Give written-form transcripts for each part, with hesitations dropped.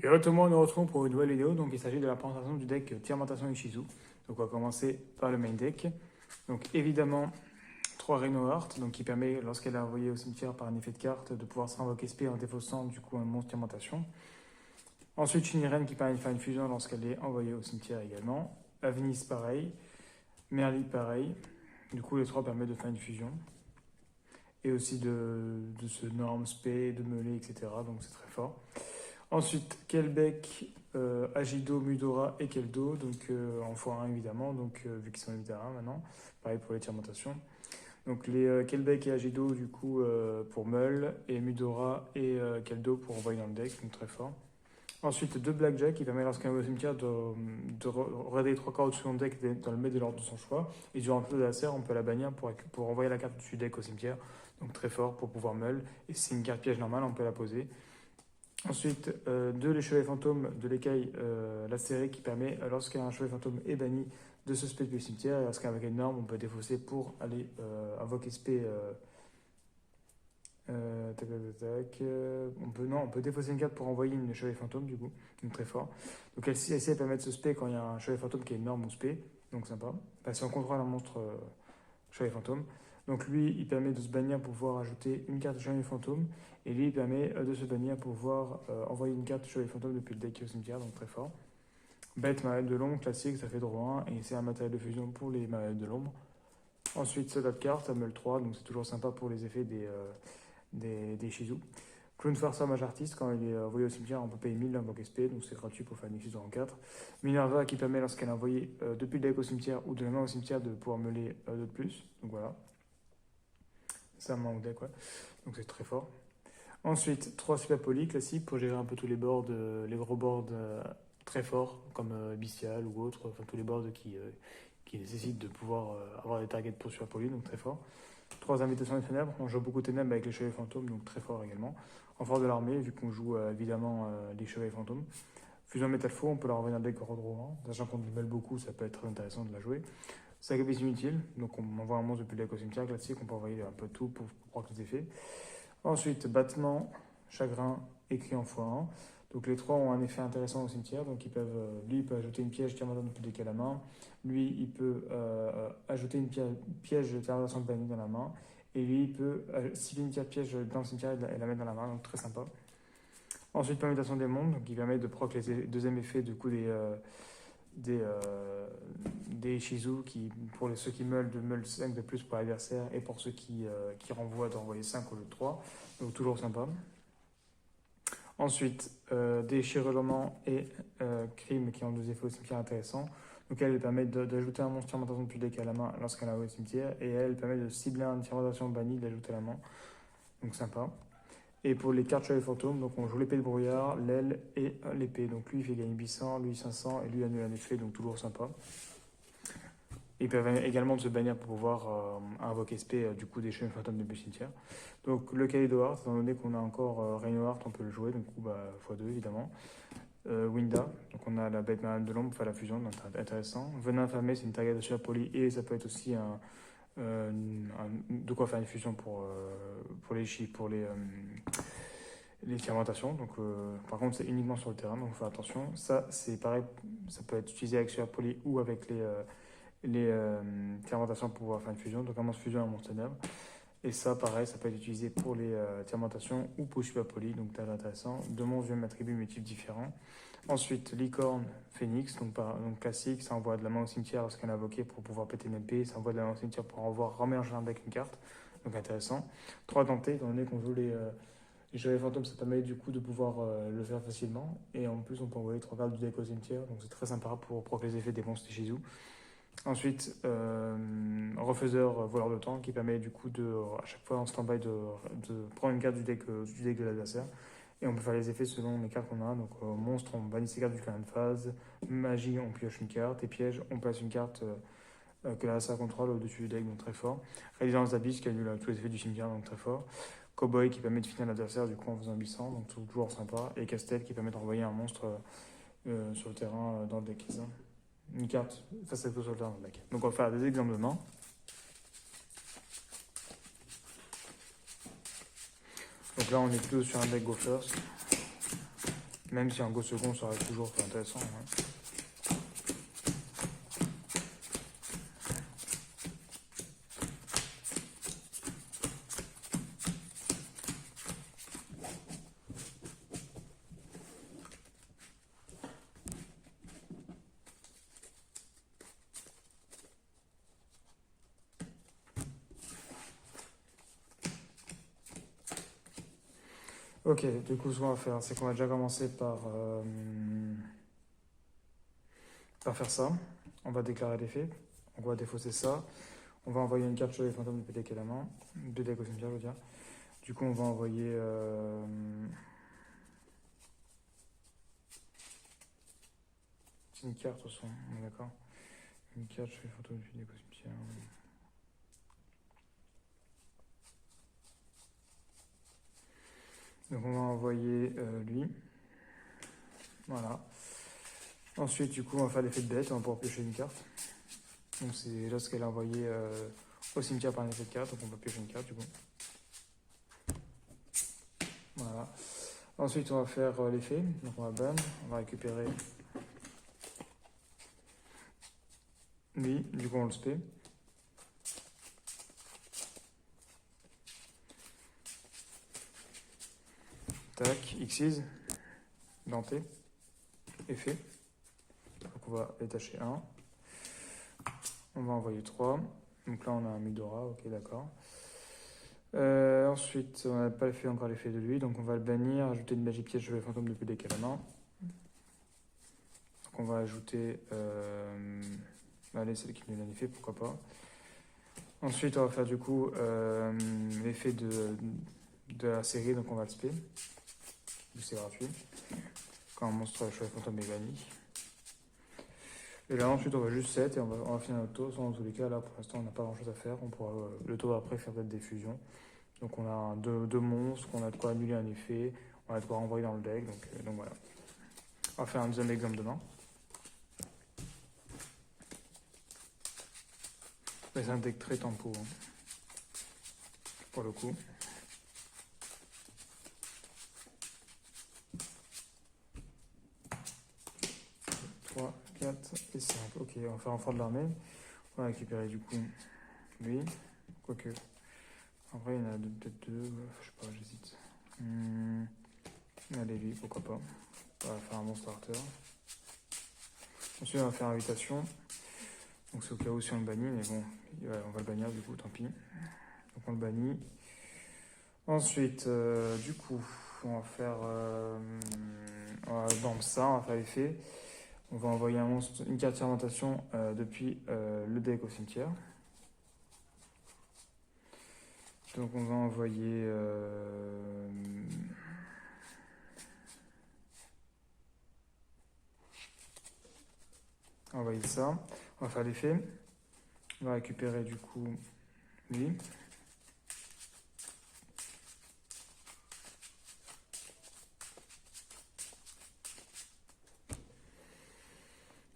Et autrement, nous retrouvons pour une nouvelle vidéo. Donc, il s'agit de la présentation du deck Tiermentation Ishizu. Donc, on va commencer par le main deck. Donc, évidemment, 3 Reinhardt, donc qui permet, lorsqu'elle est envoyée au cimetière par un effet de carte, de pouvoir se invoquer SP en défaussant du coup un monstre Tiermentation. Ensuite, Shiniren qui permet de faire une fusion lorsqu'elle est envoyée au cimetière également. Avnis, pareil. Merly, pareil. Du coup, les 3 permettent de faire une fusion. Et aussi de se norm, spé, de meuler, etc. Donc, c'est très fort. Ensuite, Kelbeck, Agido, Mudora et Keldo, donc en x1 évidemment, donc vu qu'ils sont limité à 1 maintenant. Pareil pour les Tiermentation. Donc les Kelbeck et Agido du coup pour Meul, et Mudora et Keldo pour envoyer dans le deck, donc très fort. Ensuite, 2 Blackjack qui permet lorsqu'un au cimetière de regarder 3 cartes sur son deck dans le maître de l'ordre de son choix. Et durant le tour de la serre, on peut la bannir pour envoyer la carte du deck au cimetière. Donc très fort pour pouvoir Meul. Et si c'est une carte piège normale, on peut la poser. Ensuite, 2 les chevaliers fantômes de l'écaille, la série qui permet, lorsqu'un chevalier fantôme est banni, de se spé depuis le cimetière. Et lorsqu'avec une norme, on peut défausser pour aller invoquer spé. On peut défausser une carte pour envoyer une chevalier fantôme, du coup, donc très fort. Donc elle permet de se spé quand il y a un chevalier fantôme qui est une norme ou spé, donc sympa. Enfin, si on contrôle un monstre chevalier fantôme. Donc lui, il permet de se bannir pour pouvoir ajouter une carte de chevalier fantôme. Et lui, il permet de se bannir pour pouvoir envoyer une carte de chevalier fantôme depuis le deck au cimetière, donc très fort. Bête, matériel de l'ombre, classique, ça fait droit 1. Et c'est un matériel de fusion pour les matériels de l'ombre. Ensuite, soldat de carte, Amel 3, donc c'est toujours sympa pour les effets des Shizu. Clown Farcer Mage Artiste, quand il est envoyé au cimetière, on peut payer 1000 en XP, donc c'est gratuit pour faire une fusion en 4. Minerva qui permet, lorsqu'elle est envoyée depuis le deck au cimetière ou de la main au cimetière, de pouvoir meuler 2 de plus. Donc voilà. C'est un main au deck, ouais. Donc c'est très fort. Ensuite, 3 super poly classiques pour gérer un peu tous les boards, les gros boards très forts, comme Bestial ou autres, enfin tous les boards qui nécessitent de pouvoir avoir des targets pour super poly, donc très fort. 3 invitations des ténèbres, on joue beaucoup de ténèbres avec les chevaliers fantômes, donc très fort également. En force de l'armée, vu qu'on joue évidemment les chevaliers fantômes. Fusion métal faux, on peut la renvoyer dans le deck au draw 1, sachant qu'on mêle beaucoup, ça peut être très intéressant de la jouer. Sacrifice inutile, donc on envoie un monstre depuis le deck au cimetière classique, on peut envoyer un peu tout pour proc les effets. Ensuite, battement, chagrin, écrit en x1. Donc les 3 ont un effet intéressant au cimetière. Donc lui, il peut ajouter une piège Tiermentation depuis le deck à la main. Lui, il peut ajouter une piège Tiermentation de banni dans la main. Et lui, il peut cibler une carte piège dans le cimetière et la mettre dans la main. Donc très sympa. Ensuite, permutation des mondes, donc qui permet de proc les deuxième effet du coup des Shizu, qui, pour ceux qui meulent, de meulent 5 de plus pour l'adversaire, et pour ceux qui renvoient d'envoyer 5 au lieu de 3. Donc toujours sympa. Ensuite, des chirurements et crimes qui ont 2 effets au cimetière intéressants. Donc elle permet d'ajouter un monstre Tiermentation depuis le deck à la main lorsqu'elle a au cimetière, et elle permet de cibler un Tiermentation banni, de l'ajouter à la main. Donc sympa. Et pour les cartes chevalier fantôme, donc on joue l'épée de brouillard, l'aile et l'épée. Donc lui il fait gagner 800, lui 500 et lui annule un effet, donc toujours sympa. Il permet également de se bannir pour pouvoir invoquer SP du coup des chevaliers fantômes depuis le cimetière. Donc le Kaido Heart, étant donné qu'on a encore Reinhardt, on peut le jouer, donc x2 évidemment. Winda, donc on a la bête malade de l'ombre, enfin la fusion, donc intéressant. Venin infamé, c'est une target de super poli et ça peut être aussi de quoi faire une fusion pour les fermentations. Donc, par contre, c'est uniquement sur le terrain, donc il faut faire attention. Ça, c'est pareil, ça peut être utilisé avec super poli ou avec les fermentations pour pouvoir faire une fusion, donc un monstre fusion et un monstre ténèbres. Et ça, pareil, ça peut être utilisé pour les fermentations ou pour super poli, donc très intéressant. 2 monstres du même attribut, mais types différents. Ensuite, licorne, phénix, donc classique, ça envoie de la main au cimetière lorsqu'elle est invoquée pour pouvoir péter une MP, ça envoie de la main au cimetière pour remélanger avec une carte, donc intéressant. 3 dentés, étant donné qu'on joue les chevaliers fantômes, ça permet du coup de pouvoir le faire facilement. Et en plus, on peut envoyer 3 cartes du deck au cimetière, donc c'est très sympa pour proc les effets des monstres Shizu. Ensuite, refaiseur voleur de temps qui permet du coup à chaque fois en stand-by de prendre une carte du deck de l'adversaire. Et on peut faire les effets selon les cartes qu'on a. Donc monstre, on bannit ses cartes du clan de phase. Magie, on pioche une carte. Et piège, on place une carte que l'adversaire contrôle au-dessus du deck, donc très fort. Résistance d'abysse qui annule tous les effets du cimetière, donc très fort. Cowboy qui permet de finir l'adversaire du coup en faisant un 800, donc toujours sympa. Et Castel qui permet d'envoyer un monstre sur le terrain dans le deck. Ça. Une carte face à tout sur le terrain dans le deck. Donc on va faire des exemples de main. Donc là on est plutôt sur un deck Go First. Même si un go second serait toujours intéressant. Ouais. Ok, du coup, ce qu'on va faire, c'est qu'on va déjà commencer par faire ça. On va déclarer les faits. On va défausser ça. On va envoyer une carte chevalier fantôme de PDK à la main. De deck au cimetière, je veux dire. Du coup, on va envoyer. C'est une carte, de toute façon, on est d'accord. Une carte chevalier fantôme de PDK au cimetière. Donc, on va envoyer lui. Voilà. Ensuite, du coup, on va faire l'effet de bête. On va pouvoir piocher une carte. Donc, c'est déjà ce qu'elle a envoyé au cimetière par un effet de carte. Donc, on va piocher une carte, du coup. Voilà. Ensuite, on va faire l'effet. Donc, on va ban. On va récupérer lui. Du coup, on le spé. Tac. Xyz. Denté. Effet. Donc, on va détacher 1. On va envoyer 3. Donc là, on a un Mudora. Ok, d'accord. Ensuite, on n'a pas fait encore l'effet de lui. Donc, on va le bannir. Ajouter une magie piège chevalier fantôme de PDK à la main. Donc, on va ajouter. Allez, celle qui nous l'a fait, pourquoi pas. Ensuite, on va faire du coup l'effet de la série. Donc, on va le spé. C'est gratuit. Quand un monstre chevalier fantôme est banni. Et là, ensuite, on va juste set et on va finir notre tour. Dans tous les cas, là, pour l'instant, on n'a pas grand chose à faire. On pourra le tour après faire peut-être des fusions. Donc, on a deux monstres, on a de quoi annuler un effet, on a de quoi renvoyer dans le deck. Donc voilà. On va faire un deuxième exemple demain. Mais c'est un deck très tempo, hein, pour le coup. Trois, 4 et 5. Ok, on va faire un fort de l'armée. On va récupérer du coup lui. Quoique. En vrai, il y en a peut-être deux. Je sais pas, j'hésite. Allez, lui, pourquoi pas. On va faire un monstre starter. Ensuite, on va faire invitation. Donc c'est au cas où si on le bannit, mais bon, on va le bannir du coup, tant pis. Donc on le bannit. Ensuite, du coup, on va faire dans ça, on va faire l'effet. On va envoyer un monstre, une carte d'orientation depuis le deck au cimetière. Donc on va envoyer ça. On va faire l'effet. On va récupérer du coup lui.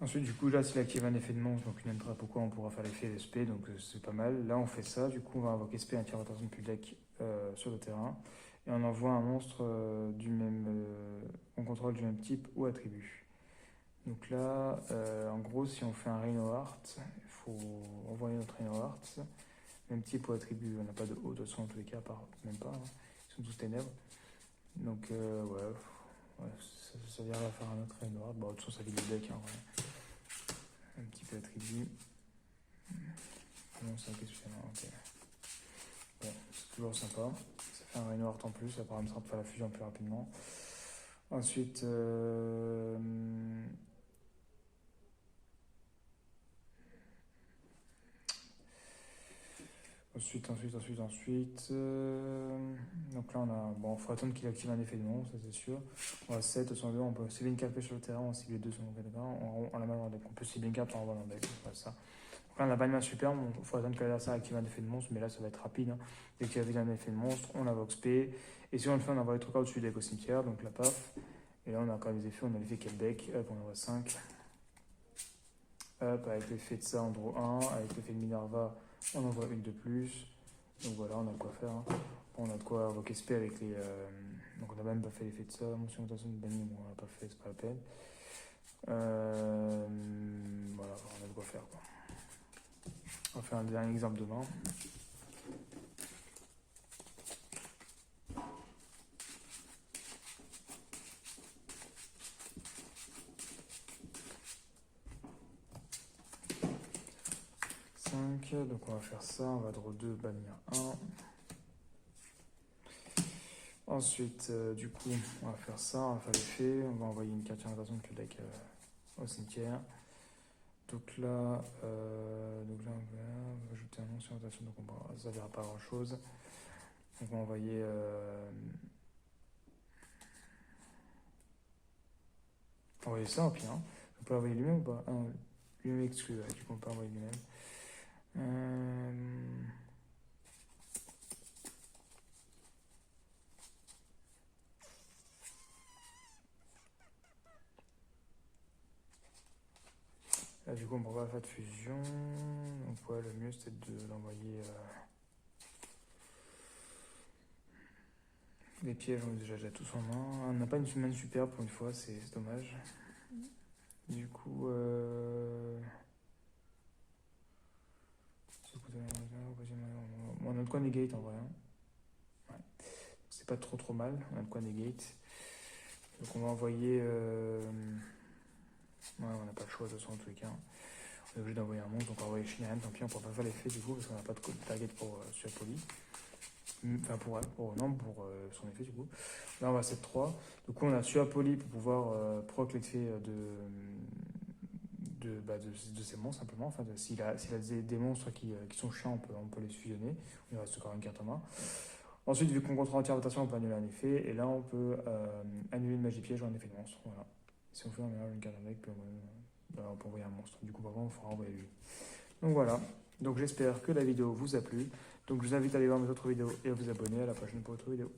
Ensuite, du coup, là, s'il active un effet de monstre, donc une entrée, pourquoi on pourra faire l'effet SP, donc c'est pas mal. Là, on fait ça, du coup, on va invoquer SP, un tir rotation depuis le deck sur le terrain, et on envoie un monstre du même, on contrôle du même type ou attribut. Donc là, en gros, si on fait un Reinhardt, il faut envoyer notre Reinhardt, même type ou attribut, on n'a pas de haut de son en tous les cas, à part, même pas, hein. Ils sont tous ténèbres. Donc, ouais, ça vient à faire un autre Reinhardt, bon, de toute façon, ça vide le deck, hein, ouais. Un petit peu attribut. Non, c'est un questionnaire, ok. Bon, c'est toujours sympa. Ça fait un Reinhardt en plus, ça permettra de faire la fusion plus rapidement. Ensuite, Ensuite. Donc là, on a. Bon, il faut attendre qu'il active un effet de monstre, ça c'est sûr. On a 7, 202, on peut cibler une carte sur le terrain, on cible les deux sur le terrain, on la met dans le deck. On peut cibler une carte, on renvoie dans le deck. Voilà ça. Donc là, on a pas une main superbe, il faut attendre que l'adversaire active un effet de monstre, mais là, ça va être rapide. Hein. Dès qu'il active un effet de monstre, on invoque SP. Et si on le fait, on envoie les 3 cartes au-dessus du deck au cimetière, donc la paf. Et là, on a encore les effets, on a l'effet quel deck, hop, on envoie 5. Hop, avec l'effet de ça, on draw 1, avec l'effet de Minerva, on envoie une de plus. Donc voilà, on a de quoi faire. Hein. On a de quoi invoquer SP avec Donc on n'a même pas fait l'effet de ça, mention d'intention de banni, bon, on l'a pas fait, c'est pas la peine. Voilà, on a de quoi faire, quoi. On va faire un dernier exemple demain. Donc on va faire ça, on va draw 2, bannir 1. Ensuite, du coup, on va faire ça, on va faire l'effet, on va envoyer une carte d'orientation de le deck au cimetière. Donc là, on va ajouter un nom sur l'orientation, donc ça ne servira pas à grand chose. Donc on va envoyer ça en pire. Hein. On peut l'envoyer lui-même ou pas? Ah, non, lui-même exclu, ouais, du coup on peut envoyer lui-même. Là, du coup, on ne pourra pas faire de fusion. Donc, ouais, le mieux, c'était de l'envoyer. Les pièges, on les a déjà tous en main. On n'a pas une semaine superbe pour une fois, c'est dommage. Du coup, on a de quoi negate en vrai. Hein. Ouais. C'est pas trop mal, on a de quoi negate. Donc, on va envoyer. Ouais, on n'a pas le choix de toute façon, en tous les cas. On est obligé d'envoyer un monstre, donc on va envoyer Shinran. Tant pis, on ne pourra pas faire l'effet du coup, parce qu'on n'a pas de target pour Suapoli. Enfin, pour son effet du coup. Là, on va 7-3. Du coup, on a Suapoli pour pouvoir proc l'effet de ces monstres, simplement. Enfin, s'il a des monstres qui sont chiants, on peut les fusionner. Il reste encore une carte en main. Ensuite, vu qu'on contrôle entière rotation, on peut annuler un effet. Et là, on peut annuler une magie piège ou un effet de monstre. Voilà. Si on fait une carte avec, on peut envoyer un monstre. Du coup, par contre, il faudra envoyer lui. Donc voilà. Donc j'espère que la vidéo vous a plu. Donc je vous invite à aller voir mes autres vidéos et à vous abonner. À la prochaine pour autre vidéo.